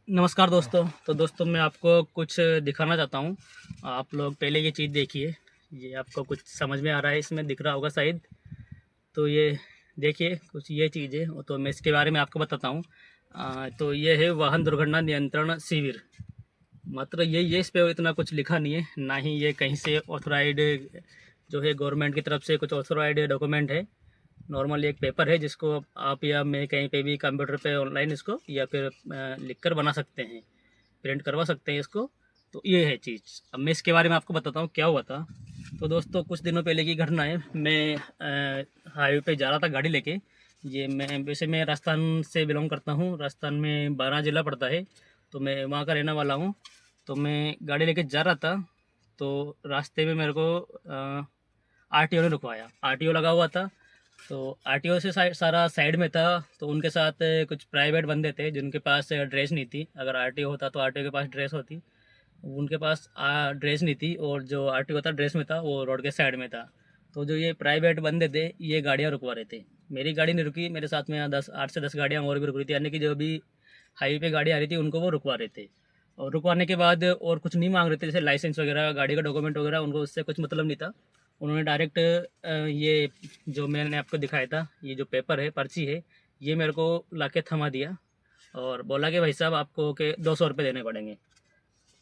नमस्कार दोस्तों। तो दोस्तों मैं आपको कुछ दिखाना चाहता हूँ। आप लोग पहले ये चीज़ देखिए। ये आपको कुछ समझ में आ रहा है, इसमें दिख रहा होगा शायद। तो ये देखिए कुछ ये चीज़ है, तो मैं इसके बारे में आपको बताता हूँ। तो ये है वाहन दुर्घटना नियंत्रण शिविर। मात्र ये इस पे इतना कुछ लिखा नहीं है, ना ही ये कहीं से ऑथोराइड जो है गवर्नमेंट की तरफ से कुछ ऑथोराइड डॉक्यूमेंट है। नॉर्मल एक पेपर है जिसको आप या मैं कहीं पे भी कंप्यूटर पे ऑनलाइन इसको या फिर लिख कर बना सकते हैं, प्रिंट करवा सकते हैं इसको। तो ये है चीज़। अब मैं इसके बारे में आपको बताता हूँ क्या हुआ था। तो दोस्तों कुछ दिनों पहले की घटना है। मैं हाईवे पे जा रहा था गाड़ी लेके। ये मैं राजस्थान से बिलोंग करता हूँ। राजस्थान में 12 ज़िला पड़ता है, तो मैं वहाँ का रहने वाला हूँ। तो मैं गाड़ी लेके जा रहा था, तो रास्ते में मेरे को आरटीओ ने रुकवाया। आरटीओ लगा हुआ था, तो आरटीओ से सारा साइड में था। तो उनके साथ कुछ प्राइवेट बंदे थे जिनके पास ड्रेस नहीं थी। अगर आरटीओ होता तो आरटीओ के पास ड्रेस होती, उनके पास ड्रेस नहीं थी। और जो आरटीओ था ड्रेस में था, वो रोड के साइड में था। तो जो ये प्राइवेट बंदे थे ये गाड़ियाँ रुकवा रहे थे। मेरी गाड़ी नहीं रुकी, मेरे साथ में 8 से 10 गाड़ियाँ और भी रुक रही थी, यानी कि जो भी हाईवे पे गाड़ी आ रही थी उनको वो रुकवा रहे थे। और रुकवाने के बाद और कुछ नहीं मांग रहे थे, जैसे लाइसेंस वगैरह, गाड़ी का डॉक्यूमेंट वगैरह, उनको उससे कुछ मतलब नहीं था। उन्होंने डायरेक्ट ये जो मैंने आपको दिखाया था, ये जो पेपर है, पर्ची है, ये मेरे को लाके थमा दिया और बोला कि भाई साहब आपको के 200 रुपये देने पड़ेंगे।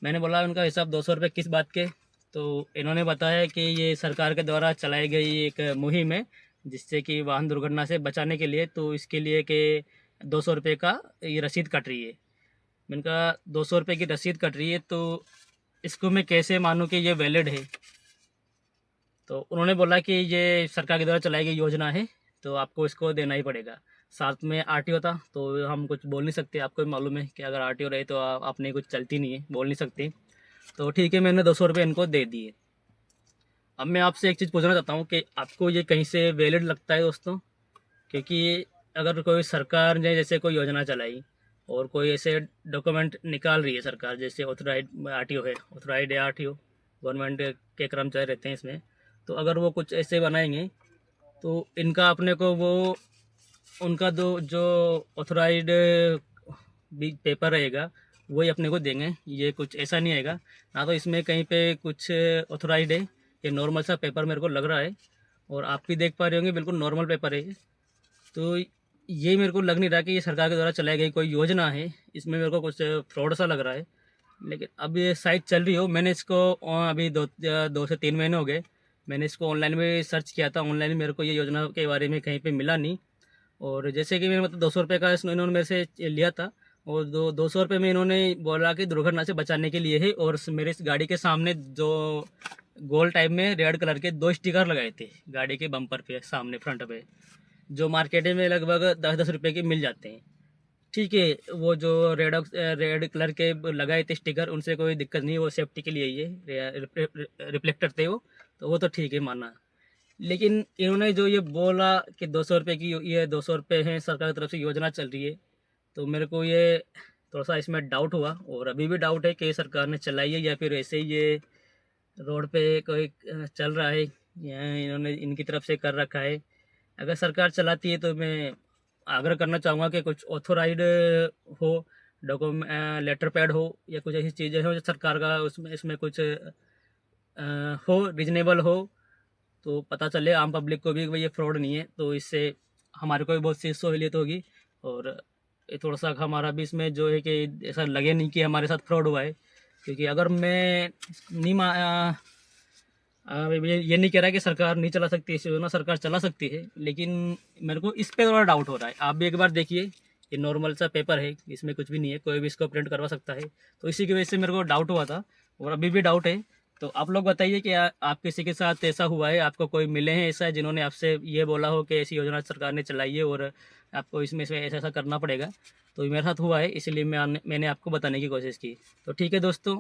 मैंने बोला उनका हिसाब 200 रुपये किस बात के। तो इन्होंने बताया कि ये सरकार के द्वारा चलाई गई एक मुहिम है, जिससे कि वाहन दुर्घटना से बचाने के लिए, तो इसके लिए कि 200 रुपये का ये रसीद कट रही है। मैंने कहा 200 रुपये की रसीद कट रही है, तो इसको मैं कैसे मानूँ कि ये वैलिड है। तो उन्होंने बोला कि ये सरकार के द्वारा चलाई गई योजना है, तो आपको इसको देना ही पड़ेगा। साथ में आरटीओ था, तो हम कुछ बोल नहीं सकते। आपको भी मालूम है कि अगर आरटीओ रहे तो अपने कुछ चलती नहीं है, बोल नहीं सकते। तो ठीक है, मैंने 200 रुपये इनको दे दिए। अब मैं आपसे एक चीज़ पूछना चाहता हूँ कि आपको ये कहीं से वैलिड लगता है दोस्तों? क्योंकि अगर कोई सरकार ने जैसे कोई योजना चलाई और कोई ऐसे डॉक्यूमेंट निकाल रही है सरकार, जैसे ऑथोराइड आरटीओ है, ऑथोराइड या आरटीओ, गवर्नमेंट के कर्मचारी रहते हैं इसमें। तो अगर वो कुछ ऐसे बनाएंगे, तो इनका अपने को वो उनका दो जो ऑथोराइड भी पेपर रहेगा वही अपने को देंगे। ये कुछ ऐसा नहीं आएगा ना, तो इसमें कहीं पे कुछ ऑथोराइड है। ये नॉर्मल सा पेपर मेरे को लग रहा है, और आप भी देख पा रहे होंगे बिल्कुल नॉर्मल पेपर है ये। तो ये मेरे को लग नहीं रहा कि ये सरकार के द्वारा चलाई गई कोई योजना है। इसमें मेरे को कुछ फ्रॉड सा लग रहा है। लेकिन अब ये साइट चल रही हो, मैंने इसको अभी 2 से 3 महीने हो गए। मैंने इसको ऑनलाइन में सर्च किया था, ऑनलाइन मेरे को ये योजना के बारे में कहीं पे मिला नहीं। और जैसे कि मैंने मतलब 200 रुपये का इन्होंने मेरे से लिया था, और 200 रुपये में इन्होंने बोला कि दुर्घटना से बचाने के लिए है। और मेरे इस गाड़ी के सामने जो गोल टाइप में रेड कलर के 2 स्टिकर लगाए थे गाड़ी के बम्पर पे, सामने फ्रंट पे, जो मार्केट में लगभग 10-10 रुपये के मिल जाते हैं। ठीक है, वो जो रेड कलर के लगाए थे स्टिकर, उनसे कोई दिक्कत नहीं, वो सेफ्टी के लिए ये रिफ्लेक्टर थे वो। तो वो तो ठीक है, माना। लेकिन इन्होंने जो ये बोला कि 200 रुपये की ये 200 रुपये हैं, सरकार की तरफ से योजना चल रही है, तो मेरे को ये थोड़ा सा इसमें डाउट हुआ। और अभी भी डाउट है कि सरकार ने चलाई है या फिर ऐसे ही ये रोड पे कोई चल रहा है, या इन्होंने इनकी तरफ से कर रखा है। अगर सरकार चलाती है तो मैं आग्रह करना चाहूँगा कि कुछ ऑथोराइड हो, डॉक्यूमेंट, लेटर पैड हो, या कुछ ऐसी चीज़ें हो जो सरकार का उसमें इसमें कुछ हो, रीजनेबल हो, तो पता चले आम पब्लिक को भी कि भाई ये फ्रॉड नहीं है। तो इससे हमारे को भी बहुत सी सहूलियत होगी। और ये थोड़ा सा हमारा भी इसमें जो है कि ऐसा लगे नहीं कि हमारे साथ फ्रॉड हुआ है। क्योंकि अगर मैं नहीं ये नहीं कह रहा कि सरकार नहीं चला सकती इस योजना, सरकार चला सकती है, लेकिन मेरे को इस पे थोड़ा डाउट हो रहा है। आप भी एक बार देखिए, ये नॉर्मल सा पेपर है, इसमें कुछ भी नहीं है, कोई भी इसको प्रिंट करवा सकता है। तो इसी की वजह से मेरे को डाउट हुआ था, और अभी भी डाउट है। तो आप लोग बताइए कि आप किसी के साथ ऐसा हुआ है, आपको कोई मिले हैं ऐसा जिन्होंने आपसे ये बोला हो कि ऐसी योजना सरकार ने चलाई है और आपको इसमें से ऐसा ऐसा करना पड़ेगा। तो मेरे साथ हुआ है, इसलिए मैंने आपको बताने की कोशिश की। तो ठीक है दोस्तों,